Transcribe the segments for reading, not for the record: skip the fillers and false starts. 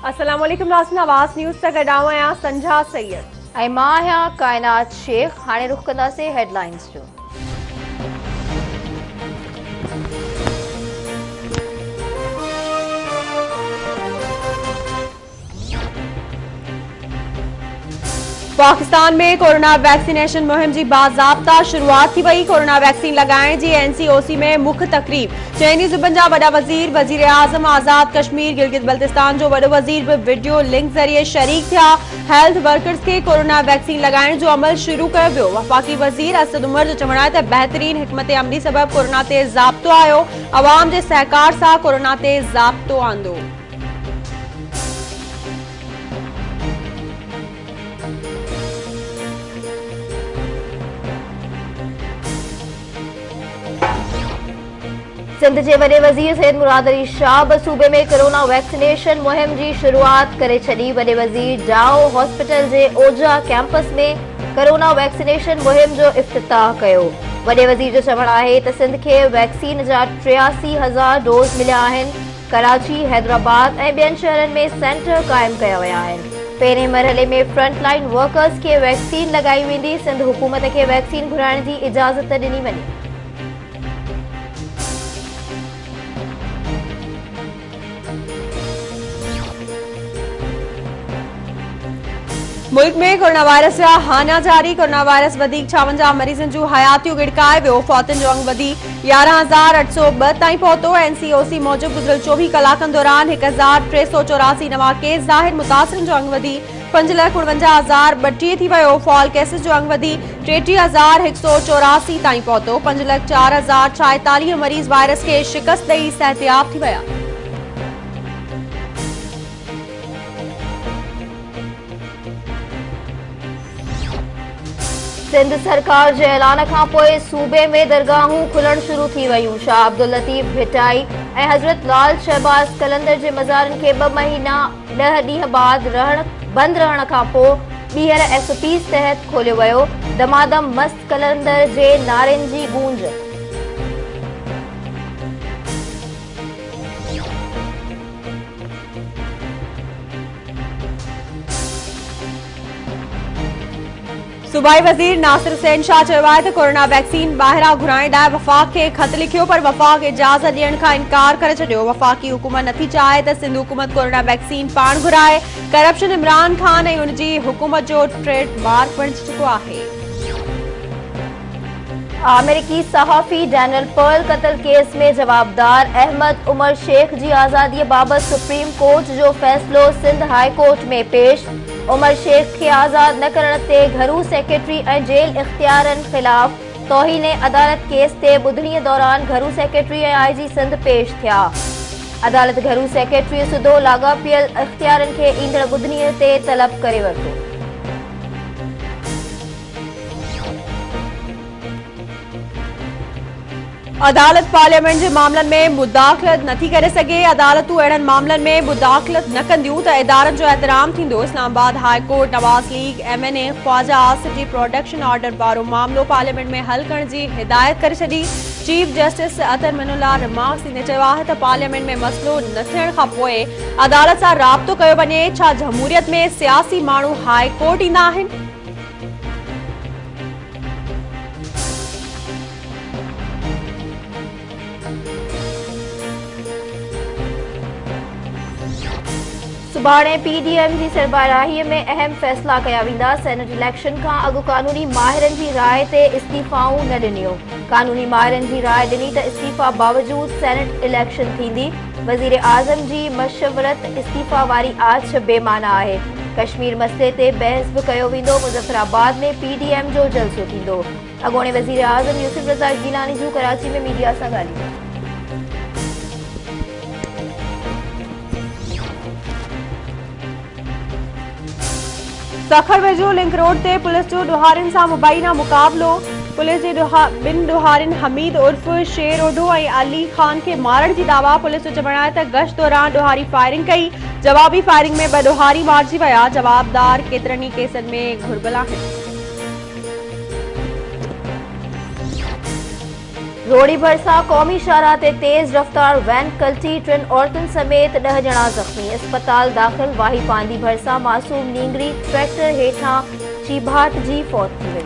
अस्सलाम वालेकुम नाज़रीन, आवाज़ न्यूज़ से गॾाऊं आहियां संझा सैयद ऐं मां आहियां कायनात शेख। हाणे रुख़ कंदासीं हेडलाइंस जो। पाकिस्तान में कोरोना वैक्सीनेशन मुहिम की बाज़ाब्ता शुरुआत थी वई। कोरोना वैक्सीन लगाइण की NCOC में मुख्य तकरीब। चइनी सूबनि जा वॾा वज़ीर, वज़ीर आज़म आज़ाद कश्मीर, गिलगित बल्तिस्तान जो वॾो वज़ीर भी वीडियो लिंक ज़रिए शरीक थिया। हेल्थ वर्कर्स के कोरोना वैक्सीन लगाइण जो अमल शुरू कयो वियो। वफ़ाक़ी वज़ीर असद उमर जो चवण आहे त बहितरीन हिकमत अमली सबब कोरोना ते ज़ाब्तो आयो। अवाम जे सहकार सां कोरोना ते ज़ाब्तो आंदो। सिंध के वॾे वज़ीर सैयद मुराद अली शाह ब सूबे में कोरोना वैक्सीनेशन मुहिम की शुरुआत करे छॾी। वॾे वज़ीर जाओ हॉस्पिटल के ओझा कैंपस में कोरोना वैक्सीनेशन मुहिम जो इफ्तिताह कयो। वॾे वज़ीर जो चवण आहे त सिंध के वैक्सीन जा 83,000 डोज मिलिया आहिनि। कराची, हैदराबाद ऐं ॿियनि शहरनि में सेंटर क़ाइमु कया विया आहिनि। पहिरें मरहले में फ्रंटलाइन वर्कर्स के वैक्सीन लगाई वेंदी। सिंध हुकूमत के वैक्सीन घुराइण की इजाज़त ॾिनी वञे। मुल्क में कोरोना वायरस जा हाना जारी। कोरोना वायरस वधीक 56 मरीजन जो हयातियूं गिड़काए वियो। फौतन जो अंग वधी 11,802 ताईं पहुतो। NCOC मूजिब गुज़िरियल 24 कलाकनि दौरान 1,384 नवां केस ज़ाहिर। मुतासिरन जो अंग वधी 5,49,032 थी वियो। फॉल केसिस जो अंग वधी 33,184 ताईं पहुतो। 5,04,046 मरीज वायरस के शिकस्त ॾेई सेहतियाब थी विया। सिंध सरकार के ऐलान का पोइ सूबे में दरगाहूं खुलण शुरू थी वयूं। शाह अब्दुल लतीफ भिटाई ऐं हज़रत लाल शहबाज कलंदर के मज़ारनि के 2 महीना 10 ॾींहं बाद बंद रहण खां पोइ ॿीहर SOPs तहत खोलियो वियो। दमादम मस्त कलंदर के नारेनि जी गूंज। सूबाई वज़ीर नासिर हुसैन शाह चयो आहे त कोरोना वैक्सीन ॿाहिरां घुराइण लाइ वफ़ाक़ खे ख़त लिखियो, पर वफ़ाक़ इजाज़त ॾियण खां इनकार करे छॾियो। वफ़ाक़ी हुकूमत नथी चाहे त सिंध हुकूमत कोरोना वैक्सीन पाण घुराए। करप्शन इमरान खान ऐं उनजी हुकूमत जो ट्रेडमार्क बणिजी चुको आहे। अमेरिकी सहाफ़ी डैनियल पर्ल कत्ल केस में जवाबदार अहमद उमर शेख की आज़ादी बाबत सुप्रीम कोर्ट जो फैसलो सिंध हाई कोर्ट में पेश। उमर शेख के आज़ाद न करण ते घरू सेक्रेटरी ऐं जेल इख्तियारन खिलाफ तौहीन अदालत केस ते ॿुधणीअ दौरान घरू सेक्रेटरी ऐं IG सिंध पेश थिया। अदालत घरू सेक्रेटरी सिधो लाॻापियल इख्तियारन के ईंदड़ ॿुधणीअ ते तलब करे वरितो। अदालत पार्लियामेंट के मामलन में मुदाखलत नथी करे सघे। अदालतूं अहिड़नि मामलन में मुदाखलत न कंदियूं त इदारनि जो एहतराम थींदो। Islamabad high court Nawaz league MNA Khawaja सिटी प्रोटेक्शन ऑर्डर वारो मामलो पार्लियामेंट में हल करण की हिदायत करे छॾी। चीफ जस्टिस अतर मिनुल्लाह रिमार्क्स ॾींदे चयो आहे त पार्लियामेंट में मसइलो न थियण खां पोइ अदालत सां राब्तो कयो वञे। छा जमहूरियत में सियासी माण्हू हाई कोर्ट ईंदा आहिनि? सुभाणे PDM की सरबराही में अहम फैसला कया वेंदा। सेनेट इलेक्शन का अगु कानूनी माहिरन की राय ते इस्तीफ़ाऊं न ॾिनियो। कानूनी माहिरन की राय ॾिनी त इस्तीफ़ा बावजूद सेनेट इलेक्शन थींदी। वज़ीर आज़म की मशवरत इस्तीफ़ा वारी आछ बेमाना है। कश्मीर मसले ते बहस भी कयो वेंदो। मुज़फ्फराबाद में PDM जो जलसो थींदो। अॻूणे वज़ीर आज़म यूसुफ रज़ा गिलानी जूं कराची में मीडिया सां ॻाल्हियूं। सखर वेझो लिंक रोड ते पुलिस जो ॾोहारियुनि सां मुबैना मुक़ाबलो। पुलिस जे ॿिनि ॾोहारियुनि हमीद उर्फ शेर ओढो ऐं अली खान के मारण की दावा। पुलिस जो चवण आहे त गश्त दौरान ॾोहारी फायरिंग कई। जवाबी फायरिंग में 2 ॾोहारी मारिजी विया। जवाबदार केतिरनि ई केसनि में घुर्बल आहिनि। रोड़ी भरसा कौमी शाहराह ते तेज रफ्तार वैन कल्टी 3 औरतुनि समेत 10 ॼणा ज़ख़्मी। अस्पताल दाख़िल वाही पांदी भरसा मासूम नींगरी ट्रैक्टर हेठां चीभाट जी फौत थी वई।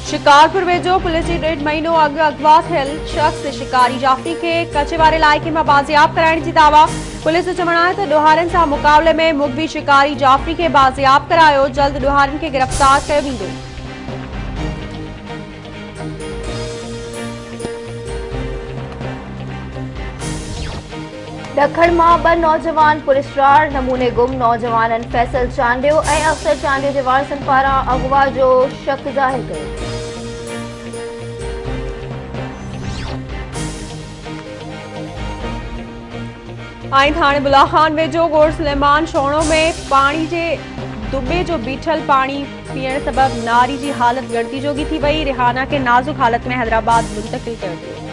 शिकारपुर वेझो पुलिस जी 1.5 महीनो अॻु अगवा थियल शख़्स शिकारी जाफ़री खे कचे वारे इलाइक़े मां बाज़ियाब कराइण जी दावा। पुलिस जो चवणु आहे त ॾोहारियुनि सां मुक़ाबले में मुख़बी शिकारी जाफ़री खे बाज़ियाब करायो। जल्द ॾोहारियुनि खे गिरफ़्तार कयो वेंदो। ॾखण मां 2 नौजवान पुलिसरार नमूने गुम। नौजवाननि फैसल चांडियो ऐं अख्तर चांडियो जे वारसनि पारां अगवा जो शक ज़ाहिर कयो। थाणे बुलाखान वेझो गोड़ सुलेमान शोणो में पानी जे दुबे जो बीठल पानी पीअण सबब नारी जी हालत गणती जोगी थी वई। रिहाना के नाज़ुक हालत में हैदराबाद मुंतकिल कयो वियो।